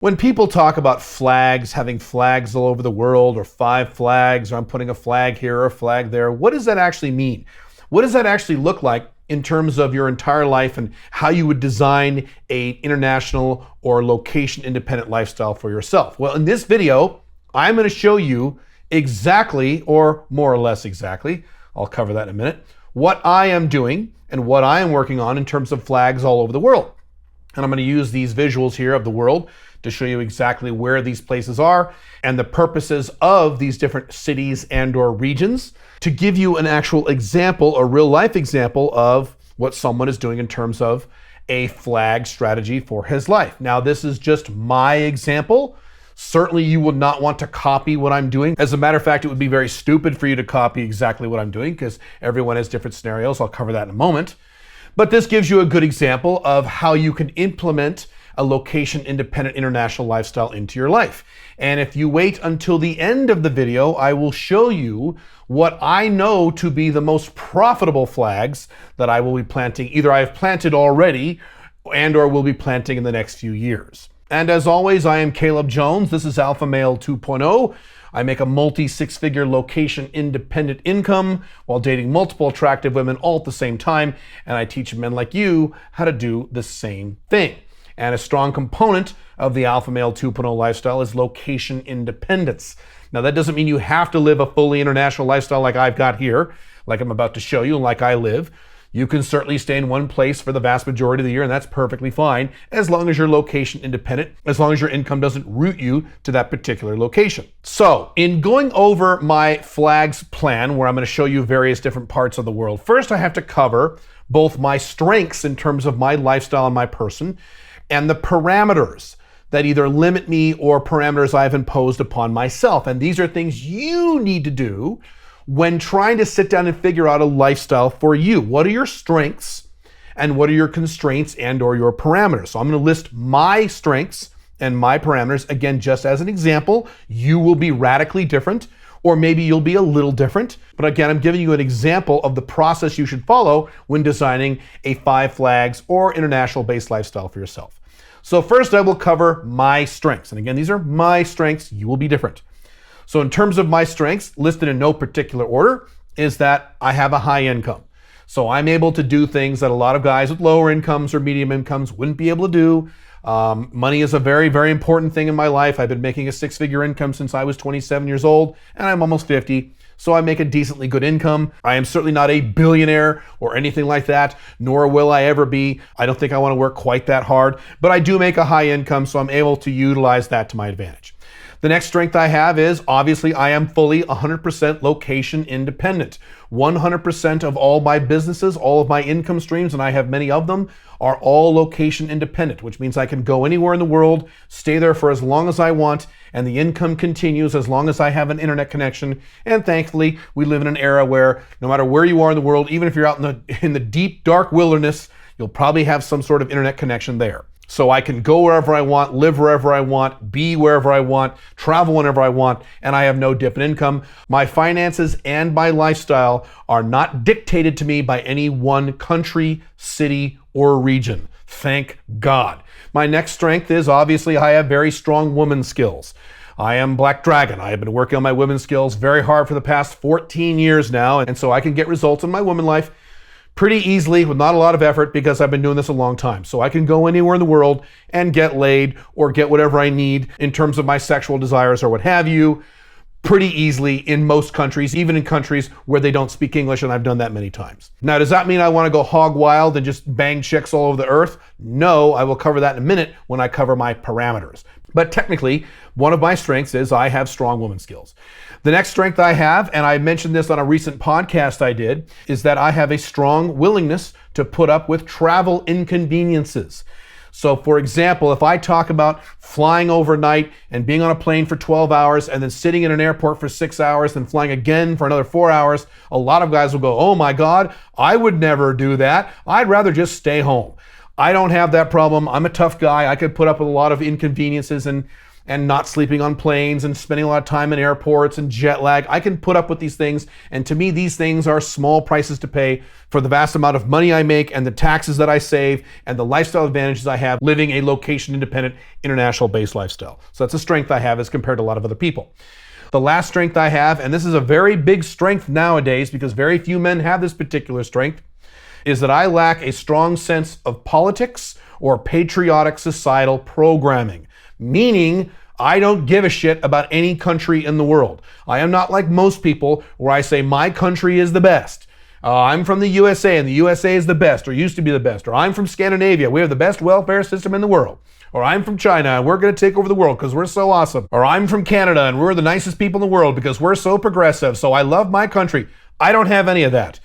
When people talk about flags, having flags all over the world, or 5 flags, or I'm putting a flag here or a flag there, what does that actually mean? What does that actually look like in terms of your entire life and how you would design a international or location independent lifestyle for yourself? Well, in this video, I'm going to show you exactly, or more or less exactly, I'll cover that in a minute, what I am doing and what I am working on in terms of flags all over the world. And I'm going to use these visuals here of the world to show you exactly where these places are and the purposes of these different cities and or regions to give you an actual example, a real life example of what someone is doing in terms of a flag strategy for his life. Now, this is just my example. Certainly you would not want to copy what I'm doing. As a matter of fact, it would be very stupid for you to copy exactly what I'm doing because everyone has different scenarios. I'll cover that in a moment. But this gives you a good example of how you can implement a location-independent international lifestyle into your life. And if you wait until the end of the video, I will show you what I know to be the most profitable flags that I will be planting. Either I have planted already and or will be planting in the next few years. And as always, I am Caleb Jones. This is Alpha Male 2.0. I make a multi-6-figure location-independent income while dating multiple attractive women all at the same time. And I teach men like you how to do the same thing. And a strong component of the Alpha Male 2.0 lifestyle is location independence. Now, that doesn't mean you have to live a fully international lifestyle like I've got here, like I'm about to show you, and like I live. You can certainly stay in one place for the vast majority of the year, and that's perfectly fine, as long as you're location independent, as long as your income doesn't root you to that particular location. So, in going over my flags plan, where I'm going to show you various different parts of the world, first I have to cover both my strengths in terms of my lifestyle and my person, and the parameters that either limit me or parameters I've imposed upon myself. And these are things you need to do when trying to sit down and figure out a lifestyle for you. What are your strengths and what are your constraints and or your parameters? So I'm going to list my strengths and my parameters. Again, just as an example, you will be radically different, or maybe you'll be a little different. But again, I'm giving you an example of the process you should follow when designing a 5 flags or international based lifestyle for yourself. So first I will cover my strengths. And again, these are my strengths. You will be different. So in terms of my strengths, listed in no particular order, is that I have a high income. So I'm able to do things that a lot of guys with lower incomes or medium incomes wouldn't be able to do. Money is a very, very important thing in my life. I've been making a 6-figure income since I was 27 years old, and I'm almost 50. So I make a decently good income. I am certainly not a billionaire or anything like that, nor will I ever be. I don't think I want to work quite that hard, but I do make a high income, so I'm able to utilize that to my advantage. The next strength I have is, obviously, I am fully 100% location independent. 100% of all my businesses, all of my income streams, and I have many of them, are all location independent, which means I can go anywhere in the world, stay there for as long as I want, and the income continues as long as I have an internet connection. And thankfully, we live in an era where no matter where you are in the world, even if you're out in the deep, dark wilderness, you'll probably have some sort of internet connection there. So I can go wherever I want, live wherever I want, be wherever I want, travel whenever I want, and I have no dip in income. My finances and my lifestyle are not dictated to me by any one country, city, or region. Thank God. My next strength is, obviously, I have very strong woman skills. I am Black Dragon. I have been working on my women skills very hard for the past 14 years now, and so I can get results in my women life pretty easily with not a lot of effort because I've been doing this a long time. So I can go anywhere in the world and get laid or get whatever I need in terms of my sexual desires or what have you pretty easily in most countries, even in countries where they don't speak English, and I've done that many times. Now, does that mean I want to go hog wild and just bang chicks all over the earth? No, I will cover that in a minute when I cover my parameters. But technically, one of my strengths is I have strong woman skills. The next strength I have, and I mentioned this on a recent podcast I did, is that I have a strong willingness to put up with travel inconveniences. So for example, if I talk about flying overnight and being on a plane for 12 hours and then sitting in an airport for 6 hours and flying again for another 4 hours, a lot of guys will go, oh my God, I would never do that. I'd rather just stay home. I don't have that problem. I'm a tough guy. I could put up with a lot of inconveniences, and and not sleeping on planes and spending a lot of time in airports and jet lag. I can put up with these things. And to me, these things are small prices to pay for the vast amount of money I make and the taxes that I save and the lifestyle advantages I have living a location independent, international based lifestyle. So that's a strength I have as compared to a lot of other people. The last strength I have, and this is a very big strength nowadays because very few men have this particular strength, is that I lack a strong sense of politics or patriotic societal programming. Meaning, I don't give a shit about any country in the world. I am not like most people where I say my country is the best. I'm from the USA and the USA is the best or used to be the best. Or I'm from Scandinavia. We have the best welfare system in the world. Or I'm from China and we're going to take over the world because we're so awesome. Or I'm from Canada and we're the nicest people in the world because we're so progressive. So I love my country. I don't have any of that.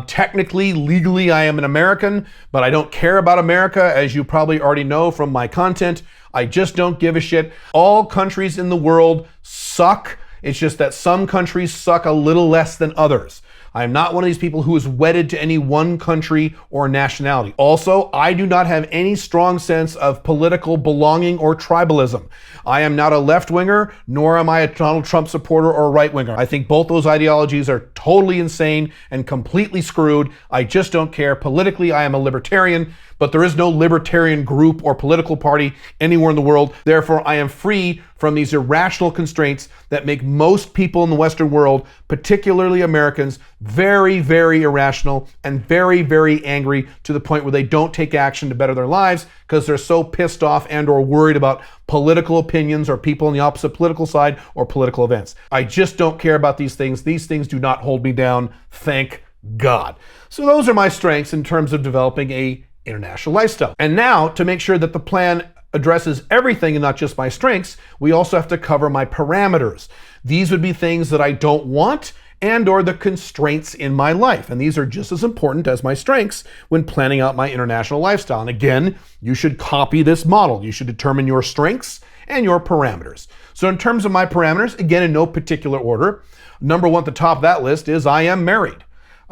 Technically, legally, I am an American, but I don't care about America, as you probably already know from my content. I just don't give a shit. All countries in the world suck. It's just that some countries suck a little less than others. I am not one of these people who is wedded to any one country or nationality. Also, I do not have any strong sense of political belonging or tribalism. I am not a left-winger, nor am I a Donald Trump supporter or a right-winger. I think both those ideologies are totally insane and completely screwed. I just don't care. Politically, I am a libertarian, but there is no libertarian group or political party anywhere in the world. Therefore, I am free from these irrational constraints that make most people in the Western world, particularly Americans, very, very irrational and very, very angry to the point where they don't take action to better their lives because they're so pissed off and or worried about political opinions or people on the opposite political side or political events. I just don't care about these things. These things do not hold me down, thank God. So those are my strengths in terms of developing a international lifestyle. And now, to make sure that the plan addresses everything and not just my strengths, we also have to cover my parameters. These would be things that I don't want and or the constraints in my life. And these are just as important as my strengths when planning out my international lifestyle. And again, you should copy this model. You should determine your strengths and your parameters. So in terms of my parameters, again, in no particular order, number one at the top of that list is I am married.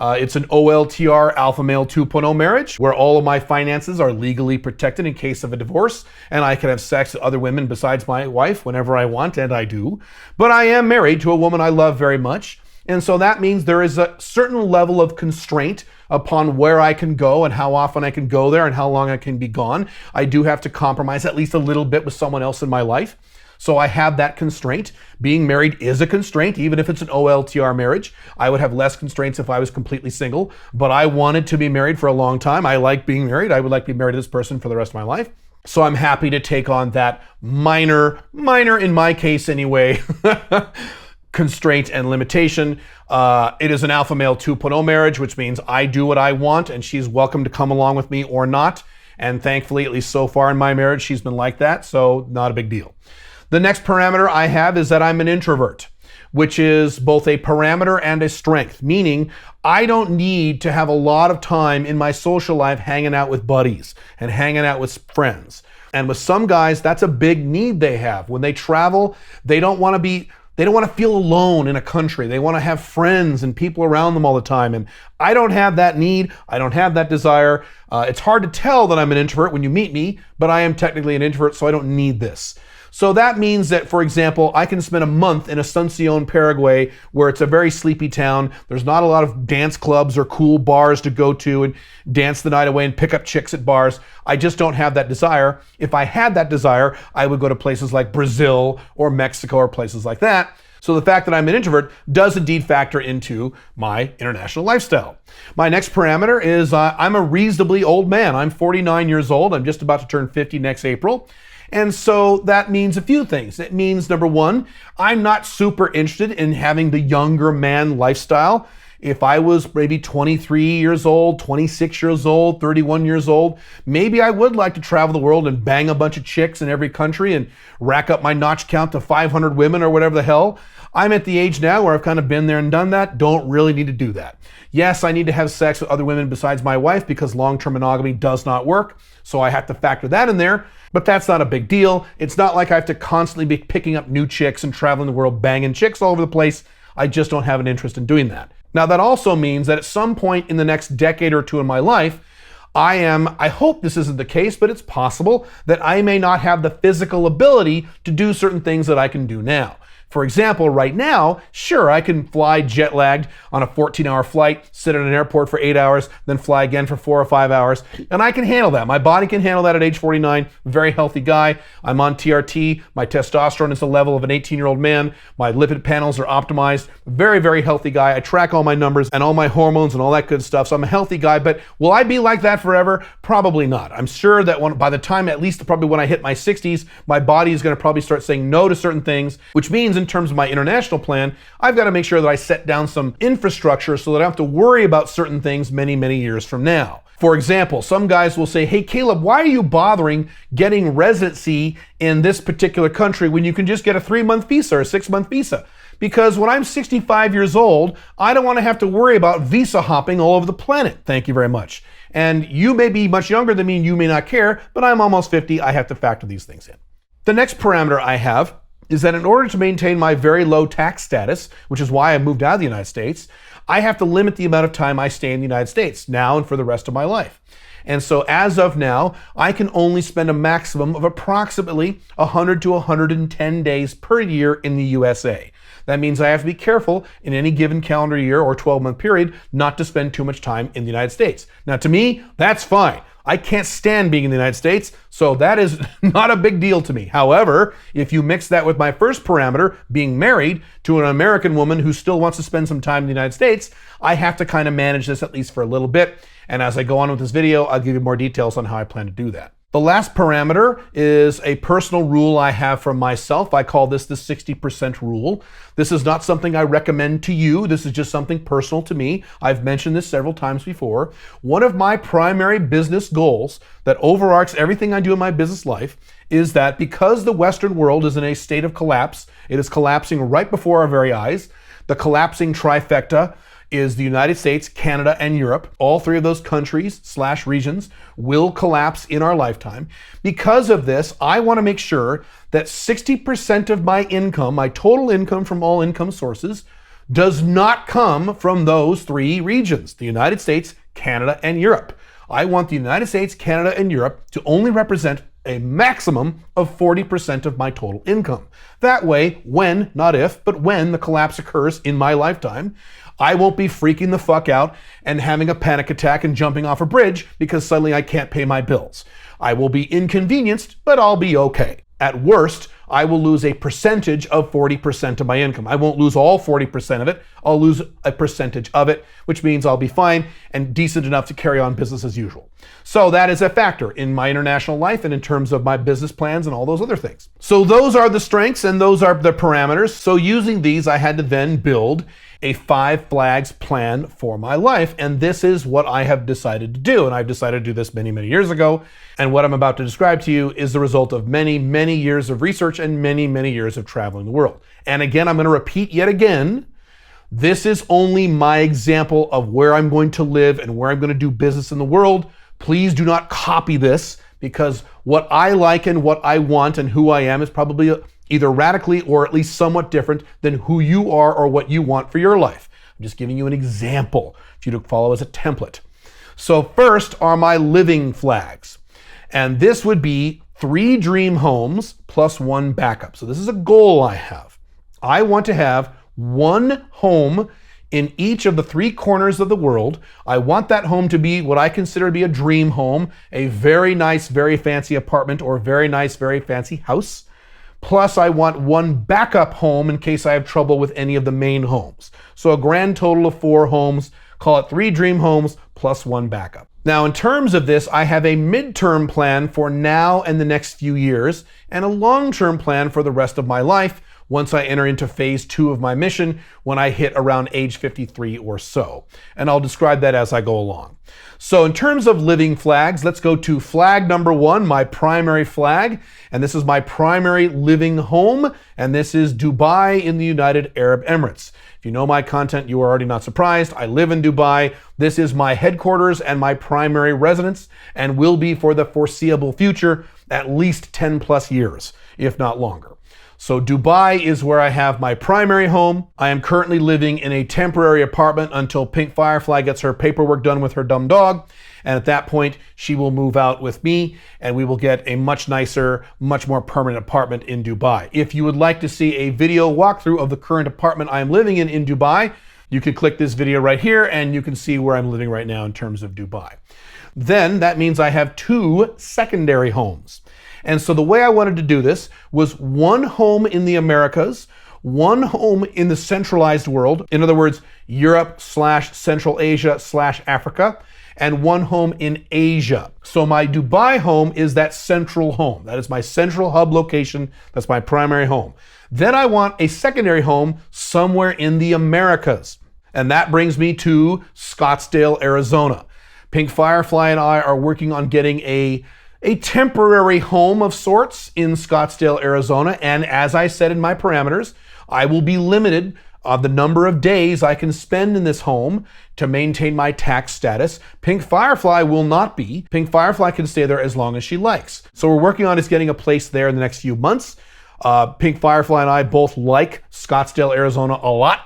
It's an OLTR Alpha Male 2.0 marriage where all of my finances are legally protected in case of a divorce, and I can have sex with other women besides my wife whenever I want, and I do. But I am married to a woman I love very much, and so that means there is a certain level of constraint upon where I can go and how often I can go there and how long I can be gone. I do have to compromise at least a little bit with someone else in my life. So I have that constraint. Being married is a constraint, even if it's an OLTR marriage. I would have less constraints if I was completely single, but I wanted to be married for a long time. I like being married. I would like to be married to this person for the rest of my life. So I'm happy to take on that minor in my case anyway, constraint and limitation. It is an Alpha Male 2.0 marriage, which means I do what I want and she's welcome to come along with me or not. And thankfully, at least so far in my marriage, she's been like that, so not a big deal. The next parameter I have is that I'm an introvert, which is both a parameter and a strength, meaning I don't need to have a lot of time in my social life hanging out with buddies and hanging out with friends. And with some guys, that's a big need they have. When they travel, they don't want to feel alone in a country. They want to have friends and people around them all the time. And I don't have that need. I don't have that desire. It's hard to tell that I'm an introvert when you meet me, but I am technically an introvert, so I don't need this. So that means that, for example, I can spend a month in Asuncion, Paraguay, where it's a very sleepy town. There's not a lot of dance clubs or cool bars to go to and dance the night away and pick up chicks at bars. I just don't have that desire. If I had that desire, I would go to places like Brazil or Mexico or places like that. So the fact that I'm an introvert does indeed factor into my international lifestyle. My next parameter is I'm a reasonably old man. I'm 49 years old. I'm just about to turn 50 next April. And so that means a few things. It means, number one, I'm not super interested in having the younger man lifestyle. If I was maybe 23 years old, 26 years old, 31 years old, maybe I would like to travel the world and bang a bunch of chicks in every country and rack up my notch count to 500 women or whatever the hell. I'm at the age now where I've kind of been there and done that. Don't really need to do that. Yes, I need to have sex with other women besides my wife because long-term monogamy does not work. So I have to factor that in there. But that's not a big deal. It's not like I have to constantly be picking up new chicks and traveling the world banging chicks all over the place. I just don't have an interest in doing that. Now, that also means that at some point in the next decade or two in my life, I hope this isn't the case, but it's possible that I may not have the physical ability to do certain things that I can do now. For example, right now, sure, I can fly jet lagged on a 14-hour flight, sit at an airport for 8 hours, then fly again for 4 or 5 hours, and I can handle that. My body can handle that at age 49. Very healthy guy. I'm on TRT. My testosterone is the level of an 18-year-old man. My lipid panels are optimized. Very, very healthy guy. I track all my numbers and all my hormones and all that good stuff. So I'm a healthy guy, but will I be like that forever? Probably not. I'm sure that by the time, at least probably when I hit my 60s, my body is going to probably start saying no to certain things, which means in terms of my international plan, I've got to make sure that I set down some infrastructure so that I don't have to worry about certain things many, many years from now. For example, some guys will say, hey, Caleb, why are you bothering getting residency in this particular country when you can just get a 3-month visa or a 6-month visa? Because when I'm 65 years old, I don't want to have to worry about visa hopping all over the planet. Thank you very much. And you may be much younger than me and you may not care, but I'm almost 50. I have to factor these things in. The next parameter I have is that in order to maintain my very low tax status, which is why I moved out of the United States, I have to limit the amount of time I stay in the United States now and for the rest of my life. And so as of now, I can only spend a maximum of approximately 100 to 110 days per year in the USA. That means I have to be careful in any given calendar year or 12-month period not to spend too much time in the United States. Now, to me, that's fine. I can't stand being in the United States, so that is not a big deal to me. However, if you mix that with my first parameter, being married to an American woman who still wants to spend some time in the United States, I have to kind of manage this at least for a little bit. And as I go on with this video, I'll give you more details on how I plan to do that. The last parameter is a personal rule I have for myself. I call this the 60% rule. This is not something I recommend to you. This is just something personal to me. I've mentioned this several times before. One of my primary business goals that overarches everything I do in my business life is that because the Western world is in a state of collapse, it is collapsing right before our very eyes. The collapsing trifecta is the United States, Canada, and Europe. All three of those countries/regions will collapse in our lifetime. Because of this, I want to make sure that 60% of my income, my total income from all income sources, does not come from those three regions, the United States, Canada, and Europe. I want the United States, Canada, and Europe to only represent a maximum of 40% of my total income. That way, when, not if, but when the collapse occurs in my lifetime, I won't be freaking the fuck out and having a panic attack and jumping off a bridge because suddenly I can't pay my bills. I will be inconvenienced, but I'll be okay. At worst, I will lose a percentage of 40% of my income. I won't lose all 40% of it. I'll lose a percentage of it, which means I'll be fine and decent enough to carry on business as usual. So that is a factor in my international life and in terms of my business plans and all those other things. So those are the strengths and those are the parameters. So using these, I had to then build a 5 flags plan for my life. And this is what I have decided to do. And I've decided to do this many, many years ago. And what I'm about to describe to you is the result of many, many years of research and many, many years of traveling the world. And again, I'm going to repeat yet again, this is only my example of where I'm going to live and where I'm going to do business in the world. Please do not copy this because what I like and what I want and who I am is probably either radically or at least somewhat different than who you are or what you want for your life. I'm just giving you an example for you to follow as a template. So first are my living flags. And this would be 3 dream homes plus 1 backup. So this is a goal I have. I want to have 1 home in each of the 3 corners of the world. I want that home to be what I consider to be a dream home, a very nice, very fancy apartment or very nice, very fancy house. Plus I want 1 backup home in case I have trouble with any of the main homes. So a grand total of 4 homes, call it 3 dream homes plus 1 backup. Now in terms of this, I have a midterm plan for now and the next few years and a long-term plan for the rest of my life once I enter into phase 2 of my mission when I hit around age 53 or so. And I'll describe that as I go along. So in terms of living flags, let's go to flag number 1, my primary flag. And this is my primary living home. And this is Dubai in the United Arab Emirates. If you know my content, you are already not surprised. I live in Dubai. This is my headquarters and my primary residence and will be for the foreseeable future, at least 10 plus years, if not longer. So Dubai is where I have my primary home. I am currently living in a temporary apartment until Pink Firefly gets her paperwork done with her dumb dog. And at that point, she will move out with me and we will get a much nicer, much more permanent apartment in Dubai. If you would like to see a video walkthrough of the current apartment I am living in Dubai, you can click this video right here and you can see where I'm living right now in terms of Dubai. Then that means I have 2 secondary homes. And so the way I wanted to do this was 1 home in the Americas, 1 home in the centralized world, in other words, Europe/Central Asia/Africa, and 1 home in Asia. So my Dubai home is that central home. That is my central hub location. That's my primary home. Then I want a secondary home somewhere in the Americas. And that brings me to Scottsdale, Arizona. Pink Firefly and I are working on getting a temporary home of sorts in Scottsdale, Arizona. And as I said in my parameters, I will be limited on the number of days I can spend in this home to maintain my tax status. Pink Firefly will not be. Pink Firefly can stay there as long as she likes. So we're working on is getting a place there in the next few months. Pink Firefly and I both like Scottsdale, Arizona a lot.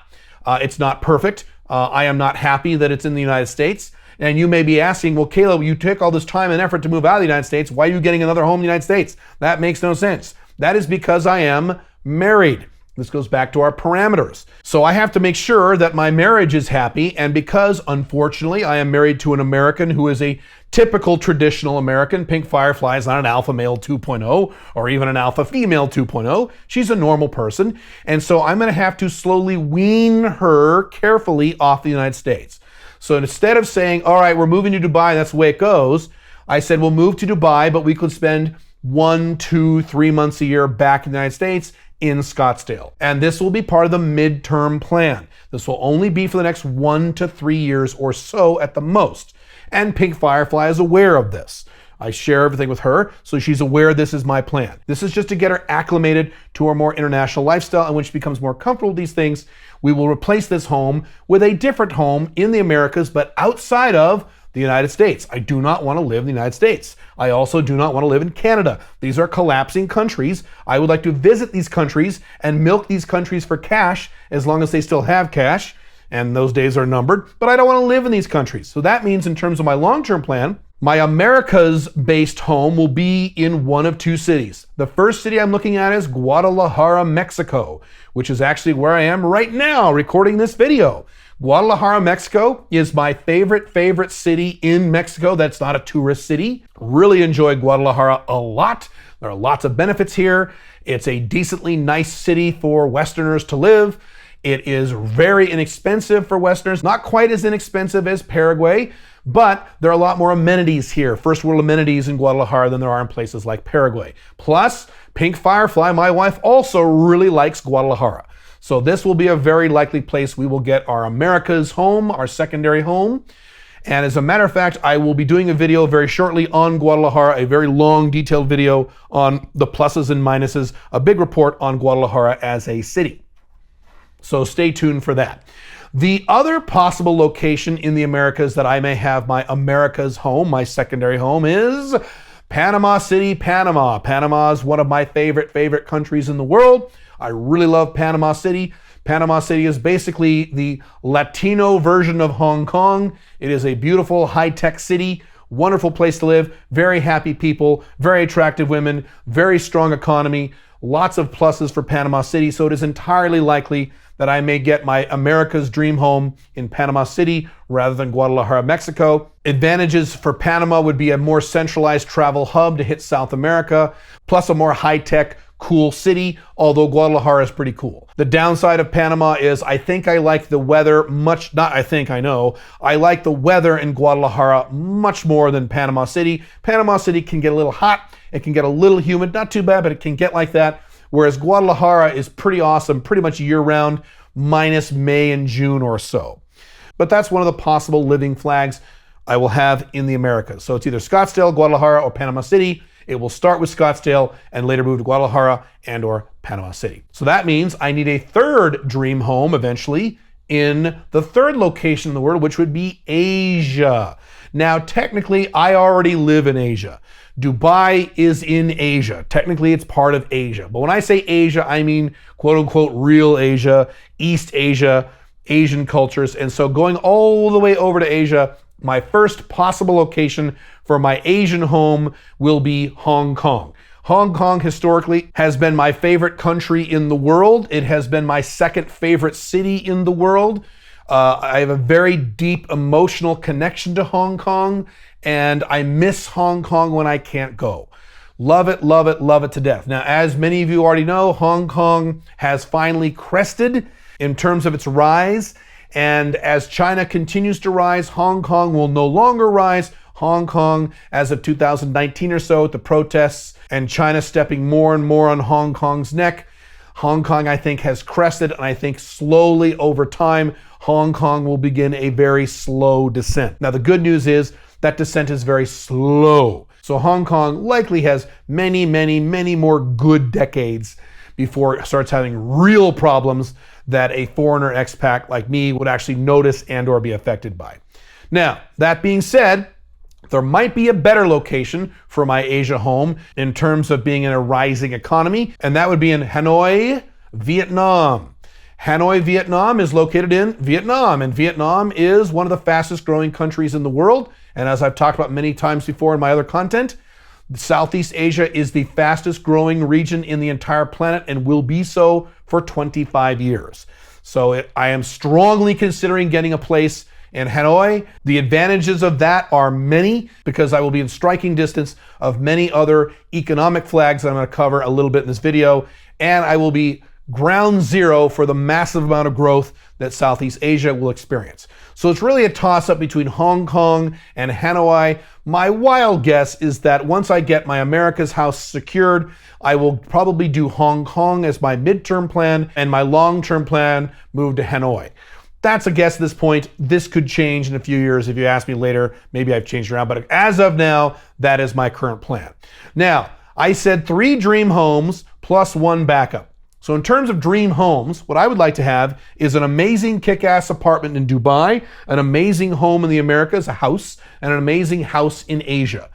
It's not perfect. I am not happy that it's in the United States. And you may be asking, well, Caleb, you took all this time and effort to move out of the United States. Why are you getting another home in the United States? That makes no sense. That is because I am married. This goes back to our parameters. So I have to make sure that my marriage is happy. And because, unfortunately, I am married to an American who is a typical traditional American, Pink Firefly is not an alpha male 2.0 or even an alpha female 2.0. She's a normal person. And so I'm going to have to slowly wean her carefully off the United States. So instead of saying, all right, we're moving to Dubai, that's the way it goes, I said, we'll move to Dubai, but we could spend 1, 2, 3 months a year back in the United States in Scottsdale. And this will be part of the midterm plan. This will only be for the next 1 to 3 years or so at the most. And Pink Firefly is aware of this. I share everything with her, so she's aware this is my plan. This is just to get her acclimated to our more international lifestyle, and when she becomes more comfortable with these things, we will replace this home with a different home in the Americas, but outside of the United States. I do not want to live in the United States. I also do not want to live in Canada. These are collapsing countries. I would like to visit these countries and milk these countries for cash as long as they still have cash, and those days are numbered, but I don't want to live in these countries. So that means in terms of my long-term plan, my Americas-based home will be in one of 2 cities. The first city I'm looking at is Guadalajara, Mexico, which is actually where I am right now recording this video. Guadalajara, Mexico is my favorite city in Mexico. That's not a tourist city. Really enjoy Guadalajara a lot. There are lots of benefits here. It's a decently nice city for Westerners to live. It is very inexpensive for Westerners, not quite as inexpensive as Paraguay, but there are a lot more amenities here, first world amenities in Guadalajara than there are in places like Paraguay. Plus, Pink Firefly, my wife, also really likes Guadalajara. So this will be a very likely place we will get our Americas home, our secondary home. And as a matter of fact, I will be doing a video very shortly on Guadalajara, a very long, detailed video on the pluses and minuses, a big report on Guadalajara as a city. So stay tuned for that. The other possible location in the Americas that I may have my Americas home, my secondary home, is Panama City, Panama. Panama is one of my favorite countries in the world. I really love Panama City. Panama City is basically the Latino version of Hong Kong. It is a beautiful, high-tech city, wonderful place to live, very happy people, very attractive women, very strong economy, lots of pluses for Panama City. So it is entirely likely that I may get my America's dream home in Panama City rather than Guadalajara, Mexico. Advantages for Panama would be a more centralized travel hub to hit South America, plus a more high-tech, cool city, although Guadalajara is pretty cool. The downside of Panama is I think I like the weather I know. I like the weather in Guadalajara much more than Panama City. Panama City can get a little hot, it can get a little humid, not too bad, but it can get like that. Whereas Guadalajara is pretty awesome, pretty much year-round, minus May and June or so. But that's one of the possible living flags I will have in the Americas. So it's either Scottsdale, Guadalajara, or Panama City. It will start with Scottsdale and later move to Guadalajara and or Panama City. So that means I need a third dream home eventually in the third location in the world, which would be Asia. Now, technically, I already live in Asia. Dubai is in Asia. Technically, it's part of Asia. But when I say Asia, I mean, quote unquote, real Asia, East Asia, Asian cultures. And so going all the way over to Asia My first possible location for my Asian home will be Hong Kong. Hong Kong historically has been my favorite country in the world. It has been my second favorite city in the world. I have a very deep emotional connection to Hong Kong, and I miss Hong Kong when I can't go. Love it, love it, love it to death. Now, as many of you already know, Hong Kong has finally crested in terms of its rise. And as China continues to rise, Hong Kong will no longer rise. Hong Kong, as of 2019 or so, with the protests and China stepping more and more on Hong Kong's neck, Hong Kong, I think, has crested, and I think slowly over time, Hong Kong will begin a very slow descent. Now, the good news is that descent is very slow. So Hong Kong likely has many, many, many more good decades before it starts having real problems that a foreigner expat like me would actually notice and or be affected by. Now, that being said, there might be a better location for my Asia home in terms of being in a rising economy, and that would be in Hanoi, Vietnam. Hanoi, Vietnam is located in Vietnam, and Vietnam is one of the fastest growing countries in the world. And as I've talked about many times before in my other content, Southeast Asia is the fastest growing region in the entire planet and will be so for 25 years. So I am strongly considering getting a place in Hanoi. The advantages of that are many because I will be in striking distance of many other economic flags that I'm going to cover a little bit in this video, and I will be ground zero for the massive amount of growth that Southeast Asia will experience. So it's really a toss-up between Hong Kong and Hanoi. My wild guess is that once I get my America's house secured, I will probably do Hong Kong as my midterm plan and my long-term plan move to Hanoi. That's a guess at this point. This could change in a few years. If you ask me later, maybe I've changed around, but as of now, that is my current plan. Now, I said 3 dream homes plus 1 backup. So in terms of dream homes, what I would like to have is an amazing kick-ass apartment in Dubai, an amazing home in the Americas, a house, and an amazing house in Asia.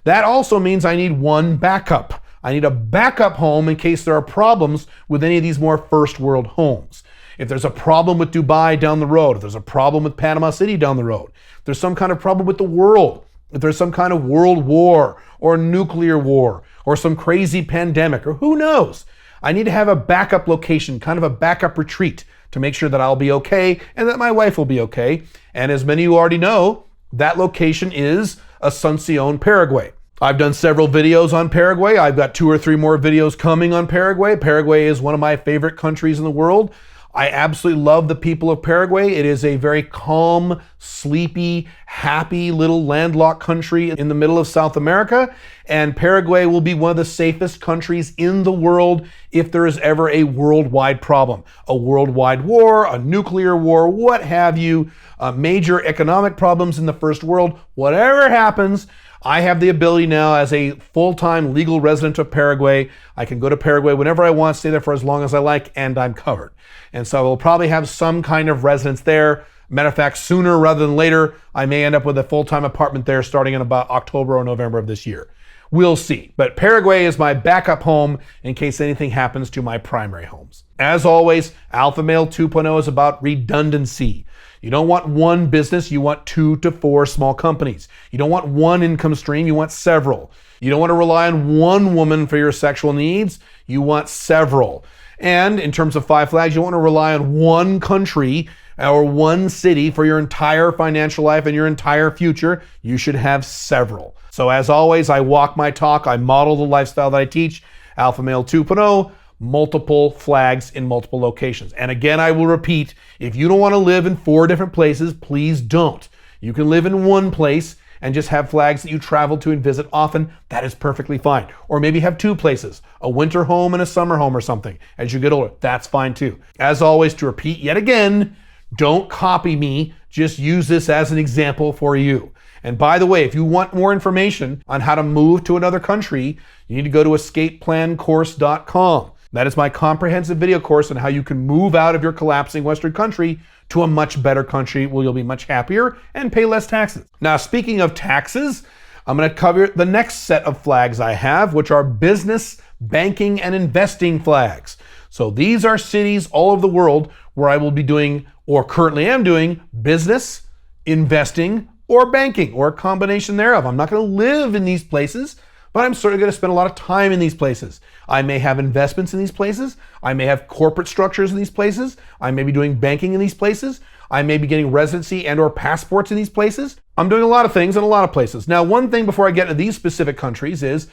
That also means I need 1 backup. I need a backup home in case there are problems with any of these more first world homes. If there's a problem with Dubai down the road, if there's a problem with Panama City down the road, if there's some kind of problem with the world, if there's some kind of world war or nuclear war or some crazy pandemic or who knows, I need to have a backup location, kind of a backup retreat to make sure that I'll be okay and that my wife will be okay. And as many of you already know, that location is Asuncion, Paraguay. I've done several videos on Paraguay. I've got 2 or 3 more videos coming on Paraguay. Paraguay is one of my favorite countries in the world. I absolutely love the people of Paraguay. It is a very calm, sleepy, happy little landlocked country in the middle of South America. And Paraguay will be one of the safest countries in the world if there is ever a worldwide problem. A worldwide war, a nuclear war, what have you, major economic problems in the first world, whatever happens, I have the ability now as a full-time legal resident of Paraguay. I can go to Paraguay whenever I want, stay there for as long as I like, and I'm covered. And so I will probably have some kind of residence there. Matter of fact, sooner rather than later, I may end up with a full-time apartment there starting in about October or November of this year. We'll see. But Paraguay is my backup home in case anything happens to my primary homes. As always, Alpha Male 2.0 is about redundancy. You don't want 1 business, you want 2 to 4 small companies. You don't want 1 income stream, you want several. You don't want to rely on 1 woman for your sexual needs, you want several. And in terms of 5 flags, you don't want to rely on 1 country or 1 city for your entire financial life and your entire future. You should have several. So as always, I walk my talk, I model the lifestyle that I teach. Alpha Male 2.0. Multiple flags in multiple locations. And again, I will repeat, if you don't want to live in 4 different places, please don't. You can live in 1 place and just have flags that you travel to and visit often. That is perfectly fine. Or maybe have 2 places, a winter home and a summer home or something. As you get older, that's fine too. As always, to repeat yet again, don't copy me, just use this as an example for you. And by the way, if you want more information on how to move to another country, you need to go to escapeplancourse.com. That is my comprehensive video course on how you can move out of your collapsing Western country to a much better country where you'll be much happier and pay less taxes. Now, speaking of taxes, I'm going to cover the next set of flags I have, which are business, banking, and investing flags. So these are cities all over the world where I will be doing, or currently am doing, business, investing, or banking, or a combination thereof. I'm not going to live in these places, but I'm certainly going to spend a lot of time in these places. I may have investments in these places. I may have corporate structures in these places. I may be doing banking in these places. I may be getting residency and or passports in these places. I'm doing a lot of things in a lot of places. Now, one thing before I get into these specific countries is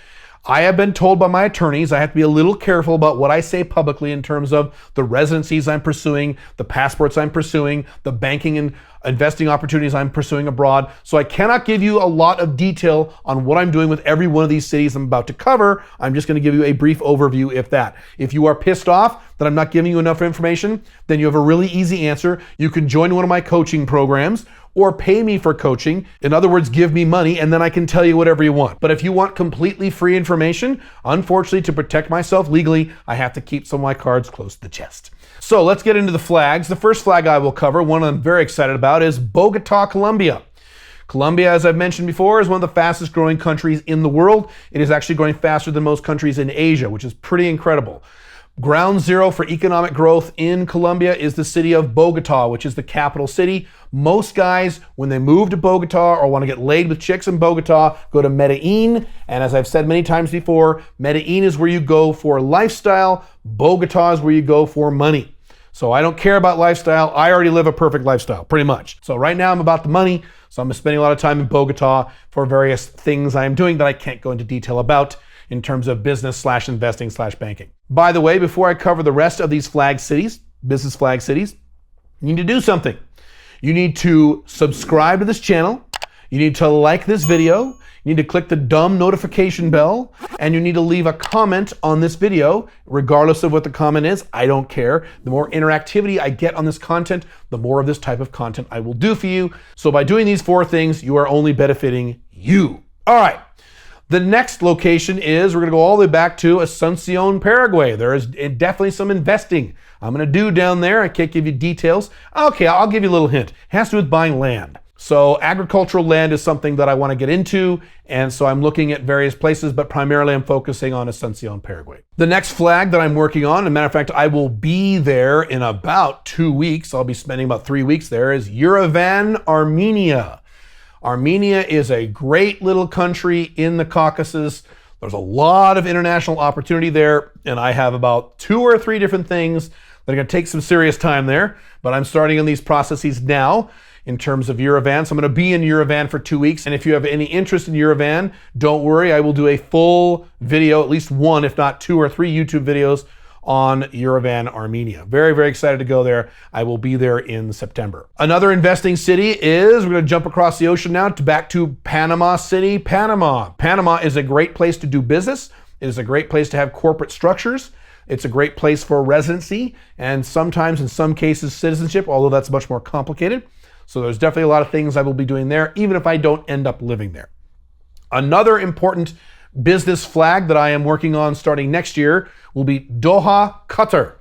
I have been told by my attorneys I have to be a little careful about what I say publicly in terms of the residencies I'm pursuing, the passports I'm pursuing, the banking and investing opportunities I'm pursuing abroad. So I cannot give you a lot of detail on what I'm doing with every one of these cities I'm about to cover. I'm just going to give you a brief overview, if that. If you are pissed off that I'm not giving you enough information, then you have a really easy answer. You can join one of my coaching programs or pay me for coaching. In other words, give me money and then I can tell you whatever you want. But if you want completely free information, unfortunately, to protect myself legally, I have to keep some of my cards close to the chest. So let's get into the flags. The first flag I will cover, one I'm very excited about, is Bogota, Colombia. Colombia, as I've mentioned before, is one of the fastest growing countries in the world. It is actually growing faster than most countries in Asia, which is pretty incredible. Ground zero for economic growth in Colombia is the city of Bogota, which is the capital city. Most guys, when they move to Bogota or want to get laid with chicks in Bogota, go to Medellin. And as I've said many times before, Medellin is where you go for lifestyle. Bogota is where you go for money. So I don't care about lifestyle. I already live a perfect lifestyle, pretty much. So right now I'm about the money. So I'm spending a lot of time in Bogota for various things I'm doing that I can't go into detail about in terms of business/investing/banking. By the way, before I cover the rest of these flag cities, business flag cities, you need to do something. You need to subscribe to this channel. You need to like this video. You need to click the dumb notification bell, and you need to leave a comment on this video, regardless of what the comment is. I don't care. The more interactivity I get on this content, the more of this type of content I will do for you. So by doing these 4 things, you are only benefiting you. All right. The next location is, we're going to go all the way back to Asuncion, Paraguay. There is definitely some investing I'm going to do down there. I can't give you details. Okay, I'll give you a little hint. It has to do with buying land. So agricultural land is something that I want to get into, and so I'm looking at various places, but primarily I'm focusing on Asuncion, Paraguay. The next flag that I'm working on, as a matter of fact, I will be there in about 2 weeks. I'll be spending about 3 weeks there, is Yerevan, Armenia. Armenia is a great little country in the Caucasus. There's a lot of international opportunity there, and I have about 2 or 3 different things that are going to take some serious time there, but I'm starting on these processes now in terms of Yerevan. So I'm going to be in Yerevan for 2 weeks, and if you have any interest in Yerevan, don't worry, I will do a full video, at least 1, if not 2 or 3 YouTube videos on Yerevan, Armenia. Very, very excited to go there. I will be there in September. Another investing city is, we're going to jump across the ocean now back to Panama City, Panama. Panama is a great place to do business. It is a great place to have corporate structures. It's a great place for residency and sometimes, in some cases, citizenship, although that's much more complicated. So there's definitely a lot of things I will be doing there, even if I don't end up living there. Another important business flag that I am working on starting next year will be Doha, Qatar.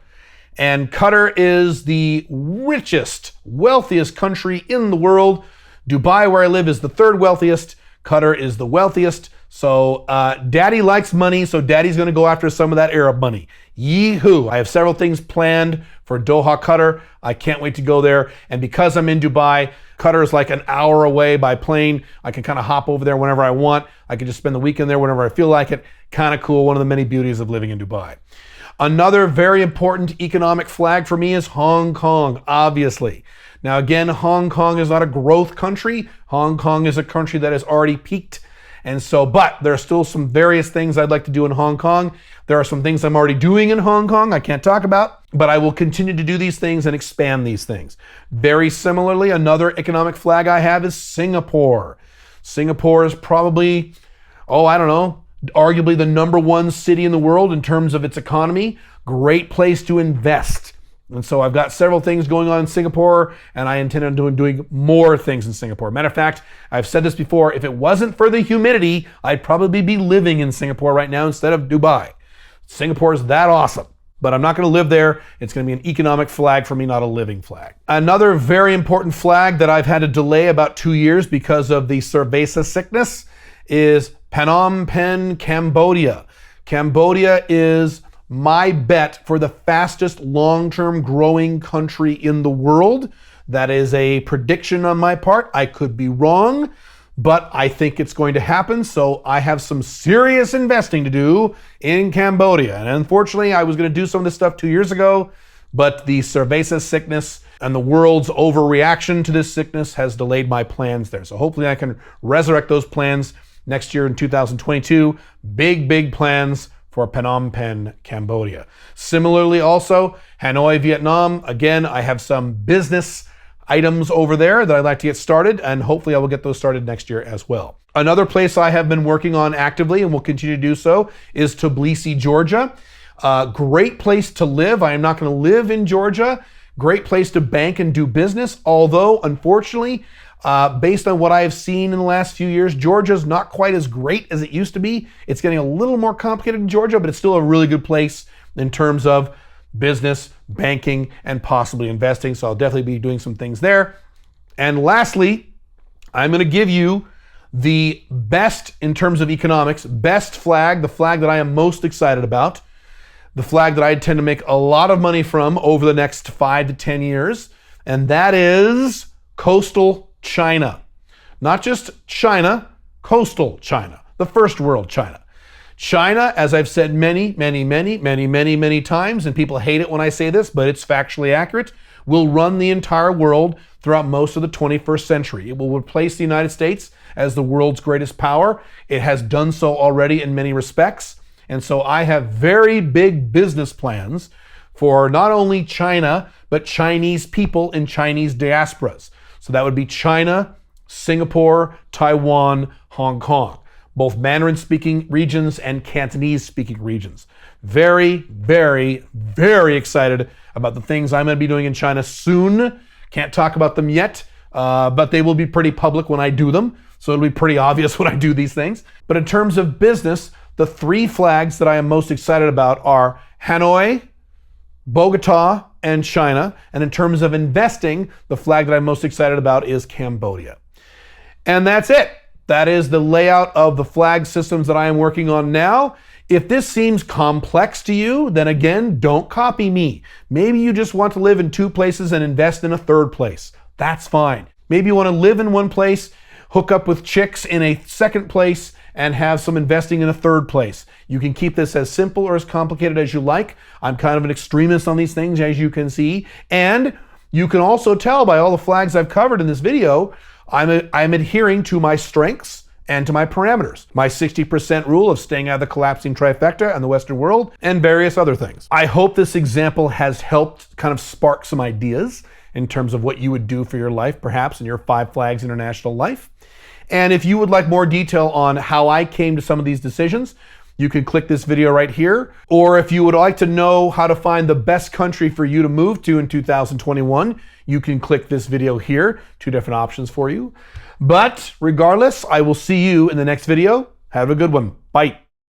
And Qatar is the richest, wealthiest country in the world. Dubai, where I live, is the 3rd wealthiest. Qatar is the wealthiest. So daddy likes money, so daddy's going to go after some of that Arab money. Yee-hoo. I have several things planned for Doha, Qatar. I can't wait to go there. And because I'm in Dubai, Qatar is like an hour away by plane. I can kind of hop over there whenever I want. I can just spend the weekend there whenever I feel like it. Kind of cool. One of the many beauties of living in Dubai. Another very important economic flag for me is Hong Kong, obviously. Now again, Hong Kong is not a growth country. Hong Kong is a country that has already peaked. And so, but there are still some various things I'd like to do in Hong Kong. There are some things I'm already doing in Hong Kong I can't talk about, but I will continue to do these things and expand these things. Very similarly, another economic flag I have is Singapore. Singapore is probably, I don't know, arguably the #1 city in the world in terms of its economy. Great place to invest. And so I've got several things going on in Singapore, and I intend on doing more things in Singapore. Matter of fact, I've said this before, if it wasn't for the humidity, I'd probably be living in Singapore right now instead of Dubai. Singapore is that awesome. But I'm not going to live there. It's going to be an economic flag for me, not a living flag. Another very important flag that I've had to delay about 2 years because of the cerveza sickness is Phnom Penh, Cambodia. Cambodia is my bet for the fastest long-term growing country in the world. That is a prediction on my part. I could be wrong, but I think it's going to happen. So I have some serious investing to do in Cambodia. And unfortunately, I was going to do some of this stuff 2 years ago, but the cerveza sickness and the world's overreaction to this sickness has delayed my plans there. So hopefully I can resurrect those plans next year in 2022. Big plans for Phnom Penh, Cambodia. Similarly also, Hanoi, Vietnam. Again, I have some business items over there that I'd like to get started, and hopefully I will get those started next year as well. Another place I have been working on actively and will continue to do so is Tbilisi, Georgia. Great place to live. I am not going to live in Georgia. Great place to bank and do business. Although, unfortunately, based on what I have seen in the last few years, Georgia's not quite as great as it used to be. It's getting a little more complicated in Georgia, but it's still a really good place in terms of business, banking, and possibly investing. So I'll definitely be doing some things there. And lastly, I'm going to give you the best, in terms of economics, best flag, the flag that I am most excited about, the flag that I intend to make a lot of money from over the next 5 to 10 years, and that is coastal China. Not just China, coastal China, the first world China. China, as I've said many times, and people hate it when I say this, but it's factually accurate, will run the entire world throughout most of the 21st century. It will replace the United States as the world's greatest power. It has done so already in many respects. And so I have very big business plans for not only China, but Chinese people in Chinese diasporas. So that would be China, Singapore, Taiwan, Hong Kong, both Mandarin-speaking regions and Cantonese-speaking regions. Very excited about the things I'm going to be doing in China soon. Can't talk about them yet, but they will be pretty public when I do them. So it'll be pretty obvious when I do these things. But in terms of business, the 3 flags that I am most excited about are Hanoi, Bogota, and China. And in terms of investing, the flag that I'm most excited about is Cambodia. And that's it. That is the layout of the flag systems that I am working on now. If this seems complex to you, then again, don't copy me. Maybe you just want to live in 2 places and invest in a 3rd place. That's fine. Maybe you want to live in 1 place, hook up with chicks in a 2nd place, and have some investing in a 3rd place. You can keep this as simple or as complicated as you like. I'm kind of an extremist on these things, as you can see. And you can also tell by all the flags I've covered in this video, I'm adhering to my strengths and to my parameters. My 60% rule of staying out of the collapsing trifecta and the Western world, and various other things. I hope this example has helped kind of spark some ideas in terms of what you would do for your life, perhaps in your 5 Flags International life. And if you would like more detail on how I came to some of these decisions, you can click this video right here. Or if you would like to know how to find the best country for you to move to in 2021, you can click this video here. 2 different options for you. But regardless, I will see you in the next video. Have a good one. Bye.